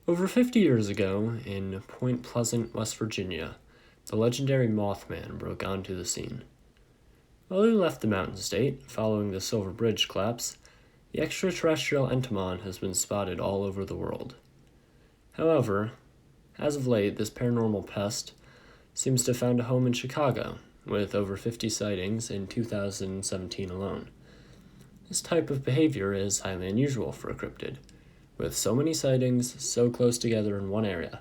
Over 50 years ago, in Point Pleasant, West Virginia, the legendary Mothman broke onto the scene. While he left the mountain state, following the Silver Bridge collapse, the extraterrestrial entomon has been spotted all over the world. However, as of late, this paranormal pest seems to have found a home in Chicago, with over 50 sightings in 2017 alone. This type of behavior is highly unusual for a cryptid, with so many sightings so close together in one area,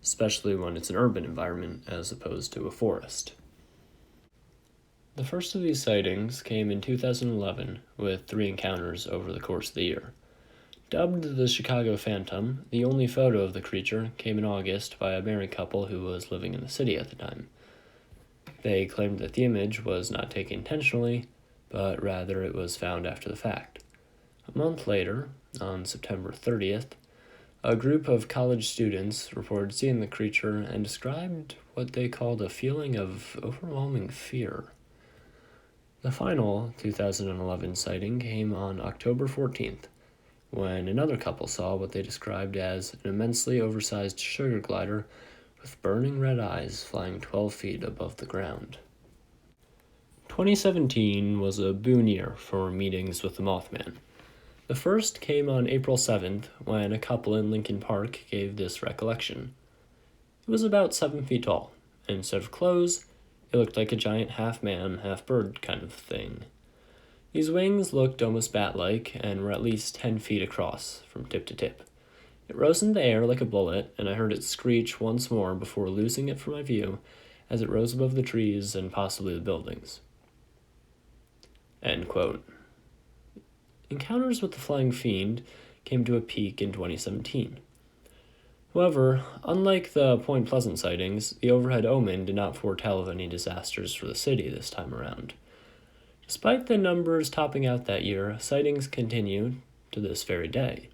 especially when it's an urban environment as opposed to a forest. The first of these sightings came in 2011 with 3 encounters over the course of the year. Dubbed the Chicago Phantom, the only photo of the creature came in August by a married couple who was living in the city at the time. They claimed that the image was not taken intentionally, but rather it was found after the fact. A month later, on September 30th, a group of college students reported seeing the creature and described what they called a feeling of overwhelming fear. The final 2011 sighting came on October 14th, when another couple saw what they described as an immensely oversized sugar glider with burning red eyes flying 12 feet above the ground. 2017 was a boon year for meetings with the Mothman. The first came on April 7th, when a couple in Lincoln Park gave this recollection. It was about 7 feet tall, and instead of clothes, it looked like a giant half-man, half-bird kind of thing. These wings looked almost bat-like and were at least 10 feet across, from tip to tip. It rose in the air like a bullet, and I heard it screech once more before losing it from my view as it rose above the trees and possibly the buildings. End quote. Encounters with the Flying Fiend came to a peak in 2017. However, unlike the Point Pleasant sightings, the overhead omen did not foretell of any disasters for the city this time around. Despite the numbers topping out that year, sightings continue to this very day.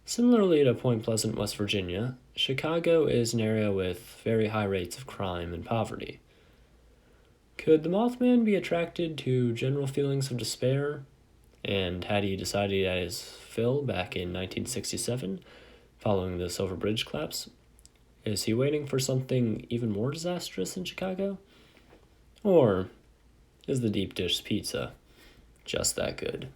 Similarly to Point Pleasant, West Virginia, Chicago is an area with very high rates of crime and poverty. Could the Mothman be attracted to general feelings of despair? And had he decided as Phil back in 1967, following the Silver Bridge collapse? Is he waiting for something even more disastrous in Chicago? Or is the deep dish pizza just that good?